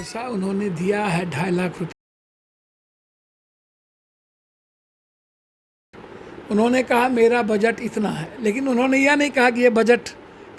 पैसा उन्होंने दिया है 2.5 लाख रुपये। उन्होंने कहा मेरा बजट इतना है, लेकिन उन्होंने यह नहीं कहा कि ये बजट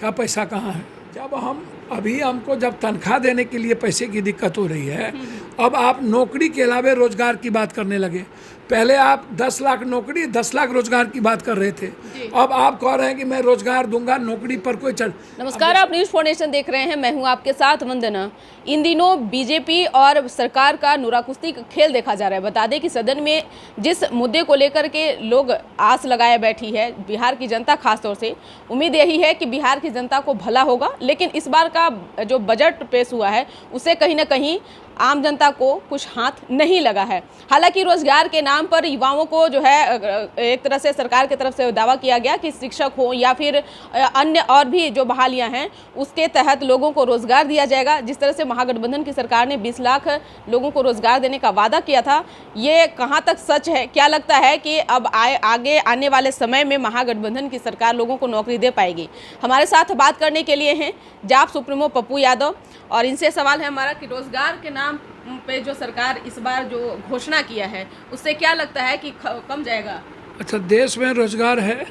का पैसा कहाँ है। जब हमको जब तनख्वाह देने के लिए पैसे की दिक्कत हो रही है, अब आप नौकरी के अलावा रोजगार की बात करने लगे। पहले आप 10 लाख नौकरी 10 लाख रोजगार की बात कर रहे थे, अब आप कह रहे हैं कि मैं रोजगार दूंगा, नौकरी पर कोई चल। नमस्कार, आप न्यूज़ फाउंडेशन देख रहे हैं, मैं हूं आपके साथ वंदना। इन दिनों बीजेपी और सरकार का नूरा कुश्ती खेल देखा जा रहा है। बता दें कि सदन में जिस मुद्दे को लेकर के लोग आस लगाए बैठी है बिहार की जनता, खासतौर से उम्मीद यही है कि बिहार की जनता को भला होगा, लेकिन इस बार का जो बजट पेश हुआ है उससे कहीं ना कहीं आम जनता को कुछ हाथ नहीं लगा है। हालांकि रोजगार के नाम पर युवाओं को जो है एक तरह से सरकार की तरफ से दावा किया गया कि शिक्षक हो या फिर अन्य और भी जो बहालियां हैं उसके तहत लोगों को रोजगार दिया जाएगा। जिस तरह से महागठबंधन की सरकार ने 20 लाख लोगों को रोजगार देने का वादा किया था, ये कहां तक सच है? क्या लगता है कि अब आगे आने वाले समय में महागठबंधन की सरकार लोगों को नौकरी दे पाएगी? हमारे साथ बात करने के लिए हैं जाप सुप्रीमो पप्पू यादव, और इनसे सवाल है हमारा कि रोजगार के नाम पे जो सरकार इस बार जो घोषणा किया है उससे क्या लगता है कि कम जाएगा? अच्छा, देश में रोजगार है,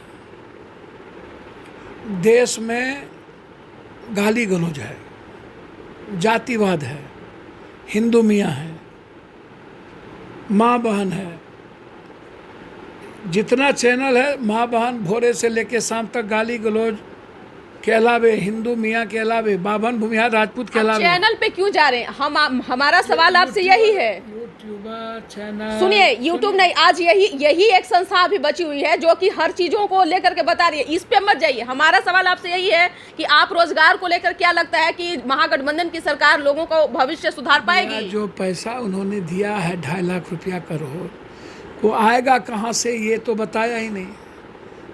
देश में गाली गलौज है, जातिवाद है, हिंदू मियाँ है, माँ बहन है, जितना चैनल है माँ बहन भोरे से लेके शाम तक गाली गलौज के अलावे, हिंदू मियाँ के अलावे, बाभन भूमिहार राजपूत के अलावे। चैनल पे क्यों जा रहे हैं? हमारा सवाल आपसे यही है। यूट्यूबर चैनल, सुनिए, यूट्यूब नहीं, आज यही एक संस्था अभी बची हुई है जो कि हर चीजों को लेकर के बता रही है। इस पे मत जाइए। हमारा सवाल आपसे यही है कि आप रोजगार को लेकर क्या लगता है कि महागठबंधन की सरकार लोगों को भविष्य सुधार पाएगी? जो पैसा उन्होंने दिया है 2.5 लाख रुपया करोड़, वो आएगा कहाँ से ये तो बताया ही नहीं।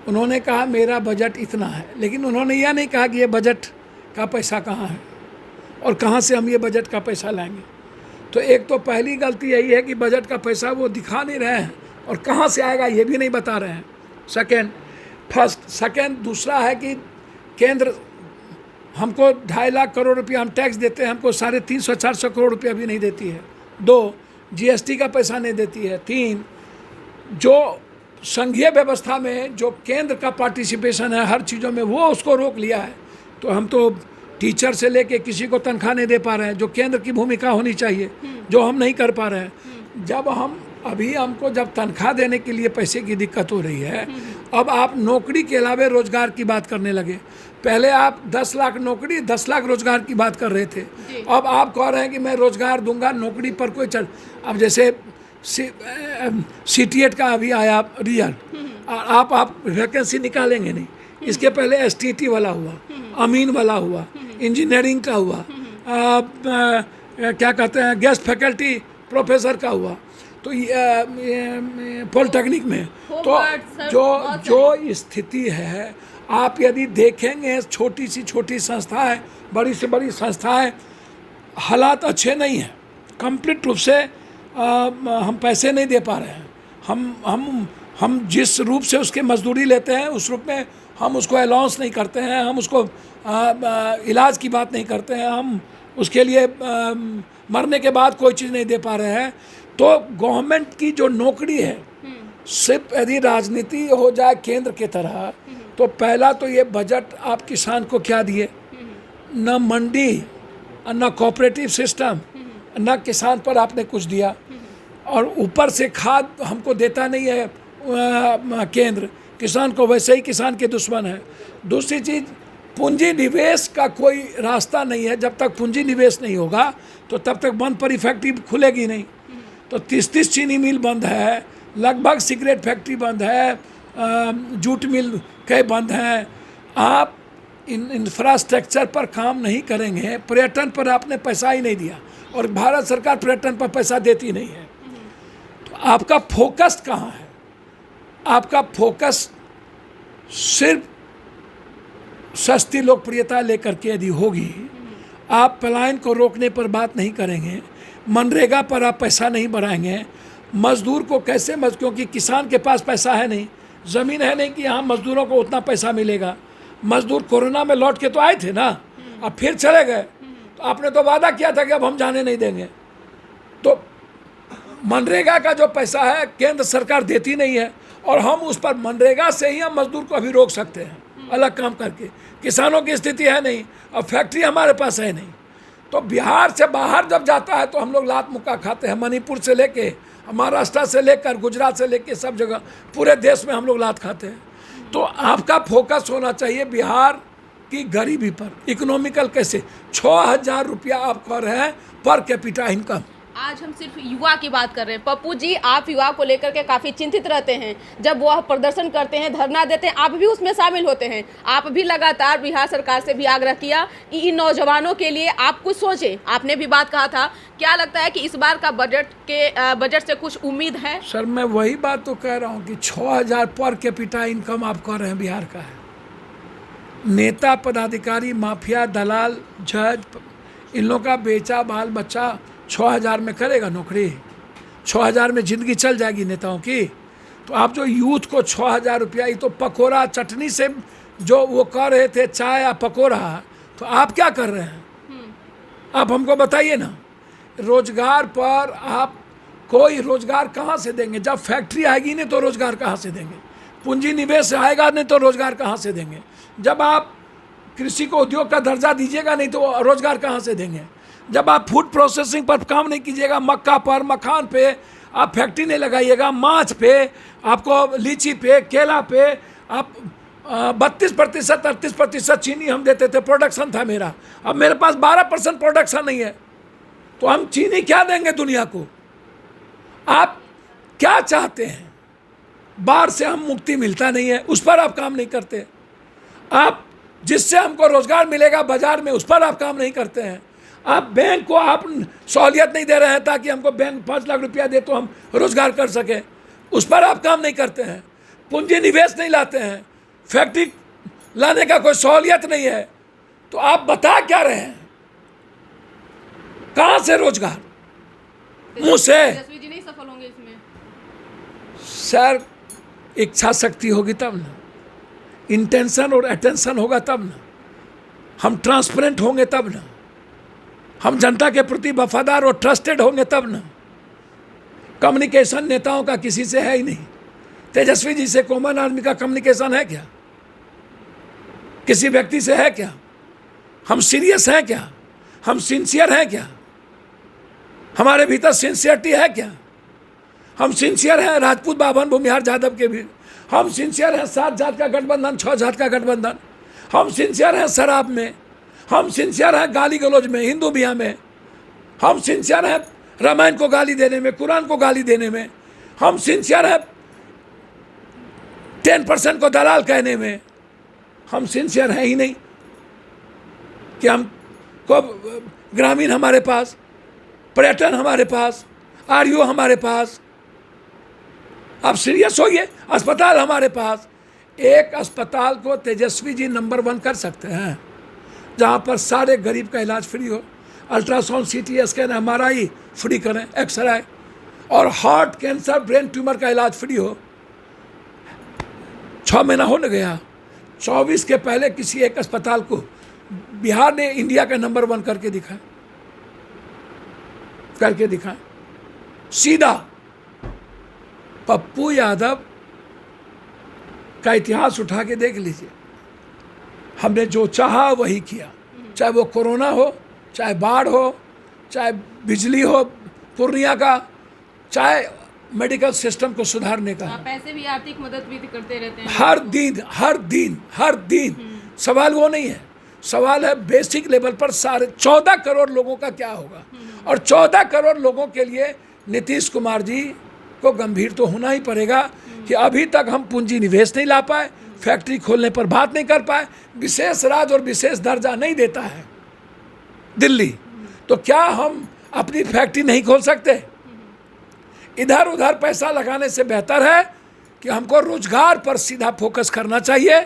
उन्होंने कहा मेरा बजट इतना है, लेकिन उन्होंने यह नहीं कहा कि ये बजट का पैसा कहाँ है और कहाँ से हम ये बजट का पैसा लाएंगे। तो एक तो पहली गलती यही है कि बजट का पैसा वो दिखा नहीं रहे हैं और कहाँ से आएगा ये भी नहीं बता रहे हैं। सेकेंड दूसरा है कि केंद्र हमको 2.5 लाख करोड़ रुपया हम टैक्स देते हैं, हमको 350-400 करोड़ रुपया भी नहीं देती है। 2, GST का पैसा नहीं देती है। 3, जो संघीय व्यवस्था में जो केंद्र का पार्टिसिपेशन है हर चीज़ों में, वो उसको रोक लिया है। तो हम तो टीचर से लेके किसी को तनख्वाह नहीं दे पा रहे हैं, जो केंद्र की भूमिका होनी चाहिए, जो हम नहीं कर पा रहे हैं। जब हमको जब तनख्वाह देने के लिए पैसे की दिक्कत हो रही है, अब आप नौकरी के अलावा रोजगार की बात करने लगे। पहले आप 10 लाख नौकरी 10 लाख रोजगार की बात कर रहे थे, अब आप कह रहे हैं कि मैं रोजगार दूंगा, नौकरी पर कोई चल। अब जैसे CTET का अभी आया रिजल्ट, आप वैकेंसी निकालेंगे नहीं। इसके पहले STT वाला हुआ, अमीन वाला हुआ, इंजीनियरिंग का हुआ, क्या कहते हैं गेस्ट फैकल्टी प्रोफेसर का हुआ, तो पॉलिटेक्निक में तो जो स्थिति है, आप यदि देखेंगे छोटी सी छोटी संस्थाएं, बड़ी से बड़ी संस्थाएं, हालात अच्छे नहीं हैं। कंप्लीट रूप से हम पैसे नहीं दे पा रहे हैं। हम जिस रूप से उसके मजदूरी लेते हैं उस रूप में हम उसको अलाउंस नहीं करते हैं, हम उसको इलाज की बात नहीं करते हैं, हम उसके लिए मरने के बाद कोई चीज़ नहीं दे पा रहे हैं। तो गवर्नमेंट की जो नौकरी है, सिर्फ यदि राजनीति हो जाए केंद्र के तरह, तो पहला तो ये बजट आप किसान को क्या दिए? न मंडी, न कोऑपरेटिव सिस्टम, न किसान पर आपने कुछ दिया, और ऊपर से खाद हमको देता नहीं है केंद्र, किसान को वैसे ही किसान के दुश्मन है। दूसरी चीज़, पूंजी निवेश का कोई रास्ता नहीं है। जब तक पूंजी निवेश नहीं होगा तो तब तक बंद पर फैक्ट्री खुलेगी नहीं। तो 30 चीनी मिल बंद है, लगभग सिगरेट फैक्ट्री बंद है, जूट मिल कई बंद हैं। आप इंफ्रास्ट्रक्चर पर काम नहीं करेंगे, पर्यटन पर आपने पैसा ही नहीं दिया, और भारत सरकार पर्यटन पर पैसा देती नहीं है, तो आपका फोकस कहाँ है? आपका फोकस सिर्फ सस्ती लोकप्रियता लेकर के यदि होगी, आप पलायन को रोकने पर बात नहीं करेंगे, मनरेगा पर आप पैसा नहीं बढ़ाएंगे, मजदूर को कैसे क्योंकि किसान के पास पैसा है नहीं, ज़मीन है नहीं कि यहाँ मजदूरों को उतना पैसा मिलेगा। मजदूर कोरोना में लौट के तो आए थे ना, अब फिर चले गए, तो आपने तो वादा किया था कि अब हम जाने नहीं देंगे। तो मनरेगा का जो पैसा है केंद्र सरकार देती नहीं है, और हम उस पर मनरेगा से ही हम मजदूर को अभी रोक सकते हैं अलग काम करके। किसानों की स्थिति है नहीं, अब फैक्ट्री हमारे पास है नहीं, तो बिहार से बाहर जब जाता है तो हम लोग लात मुक्का खाते हैं। मणिपुर से लेके, महाराष्ट्र से लेकर, गुजरात से लेके सब जगह पूरे देश में हम लोग लात खाते हैं। तो आपका फोकस होना चाहिए बिहार की गरीबी पर, इकोनॉमिकल कैसे। 6,000 रुपया आप कर रहे हैं पर कैपिटा इनकम। आज हम सिर्फ युवा की बात कर रहे हैं। पप्पू जी, आप युवा को लेकर के काफ़ी चिंतित रहते हैं। जब वह प्रदर्शन करते हैं, धरना देते हैं, आप भी उसमें शामिल होते हैं। आप भी लगातार बिहार सरकार से भी आग्रह किया कि इन नौजवानों के लिए आप कुछ सोचें। आपने भी बात कहा था। क्या लगता है कि इस बार का बजट से कुछ उम्मीद है? सर मैं वही बात तो कह रहा हूँ कि 6,000 पर कैपिटा इनकम आप कर रहे हैं बिहार का है। नेता, पदाधिकारी, माफिया, दलाल, जज, इन लोगों का बेचा बाल बच्चा 6,000 में करेगा नौकरी? 6,000 में ज़िंदगी चल जाएगी नेताओं की? तो आप जो यूथ को 6,000 रुपया, ये तो पकोड़ा चटनी से जो वो कर रहे थे, चाय या पकोड़ा, तो आप क्या कर रहे हैं? आप हमको बताइए ना। रोजगार पर आप कोई रोजगार कहाँ से देंगे? जब फैक्ट्री आएगी नहीं तो रोजगार कहाँ से देंगे? पूंजी निवेश आएगा नहीं तो रोजगार कहाँ से देंगे? जब आप कृषि को उद्योग का दर्जा दीजिएगा नहीं तो रोजगार कहाँ से देंगे? जब आप फूड प्रोसेसिंग पर काम नहीं कीजिएगा, मक्का पर, मखान पे आप फैक्ट्री नहीं लगाइएगा, माछ पे, आपको लीची पे, केला पे, आप 32% 38% चीनी हम देते थे, प्रोडक्शन था मेरा। अब मेरे पास 12% प्रोडक्शन नहीं है, तो हम चीनी क्या देंगे दुनिया को? आप क्या चाहते हैं? बाढ़ से हम मुक्ति मिलता नहीं है, उस पर आप काम नहीं करते। आप जिससे हमको रोजगार मिलेगा बाजार में, उस पर आप काम नहीं करते हैं। आप बैंक को आप सहूलियत नहीं दे रहे हैं ताकि हमको बैंक 5 लाख रुपया दे तो हम रोजगार कर सकें, उस पर आप काम नहीं करते हैं। पूंजी निवेश नहीं लाते हैं, फैक्ट्री लाने का कोई सहूलियत नहीं है, तो आप बता क्या रहे हैं? कहाँ से रोजगार? मुंह से? तेजस्वी जी नहीं सफल होंगे इसमें? सर इच्छा शक्ति होगी तब ना, इंटेंशन और अटेंशन होगा तब ना, हम ट्रांसपेरेंट होंगे तब ना, हम जनता के प्रति वफादार और ट्रस्टेड होंगे तब ना। कम्युनिकेशन नेताओं का किसी से है ही नहीं। तेजस्वी जी से कॉमन आदमी का कम्युनिकेशन है क्या? किसी व्यक्ति से है क्या? हम सीरियस हैं क्या? हम सिंसियर हैं क्या? हमारे भीतर सिंसियरिटी है क्या? हम सिंसियर हैं राजपूत, बाभन, भूमिहार, जादव के भी। हम सिंसियर हैं 7 जात का गठबंधन, 6 जात का गठबंधन। हम सिंसियर हैं शराब में। हम सिंसियर हैं गाली गलौज में, हिंदू बिया में। हम सिंसियर हैं रामायण को गाली देने में, कुरान को गाली देने में। हम सिंसियर हैं 10% को दलाल कहने में। हम सिंसियर हैं ही नहीं कि हम को ग्रामीण हमारे पास, पर्यटन हमारे पास, आरयू हमारे पास। आप सीरियस होइए। अस्पताल हमारे पास। एक अस्पताल को तेजस्वी जी नंबर 1 कर सकते हैं जहाँ पर सारे गरीब का इलाज फ्री हो। Ultrasound, CT scan, MRI free करें, एक्सरे, और हार्ट कैंसर, ब्रेन ट्यूमर का इलाज फ्री हो। 6 महीना हो न गया, 24 के पहले किसी एक अस्पताल को बिहार ने इंडिया का नंबर 1 करके दिखाएं सीधा। पप्पू यादव का इतिहास उठा के देख लीजिए। हमने जो चाहा वही किया, चाहे वो कोरोना हो, चाहे बाढ़ हो, चाहे बिजली हो पूर्णिया का, चाहे मेडिकल सिस्टम को सुधारने का। पैसे भी, आर्थिक मदद भी करते रहते हैं हर दिन। सवाल वो नहीं है, सवाल है बेसिक लेवल पर सारे 14 करोड़ लोगों का क्या होगा। और 14 करोड़ लोगों के लिए नीतीश कुमार जी को गंभीर तो होना ही पड़ेगा कि अभी तक हम पूंजी निवेश नहीं ला पाए, फैक्ट्री खोलने पर बात नहीं कर पाए, विशेष राज्य और विशेष दर्जा नहीं देता है दिल्ली, तो क्या हम अपनी फैक्ट्री नहीं खोल सकते? इधर उधर पैसा लगाने से बेहतर है कि हमको रोजगार पर सीधा फोकस करना चाहिए।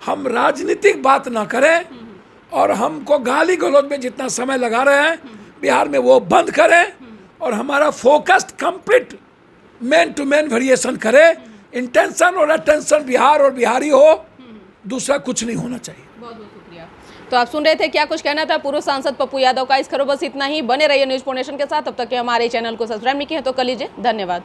हम राजनीतिक बात ना करें और हमको गाली गलौज में जितना समय लगा रहे हैं बिहार में वो बंद करें, और हमारा focused complete man to man variation करें। इंटेंशन और अटेंशन बिहार और बिहारी हो, दूसरा कुछ नहीं होना चाहिए। बहुत बहुत शुक्रिया। तो आप सुन रहे थे क्या कुछ कहना था पूर्व सांसद पप्पू यादव का। इस खबर बस इतना ही। बने रहिए न्यूज़ पोनेशन के साथ। तब तक के हमारे चैनल को सब्सक्राइब नहीं किए हैं तो कर लीजिए। धन्यवाद।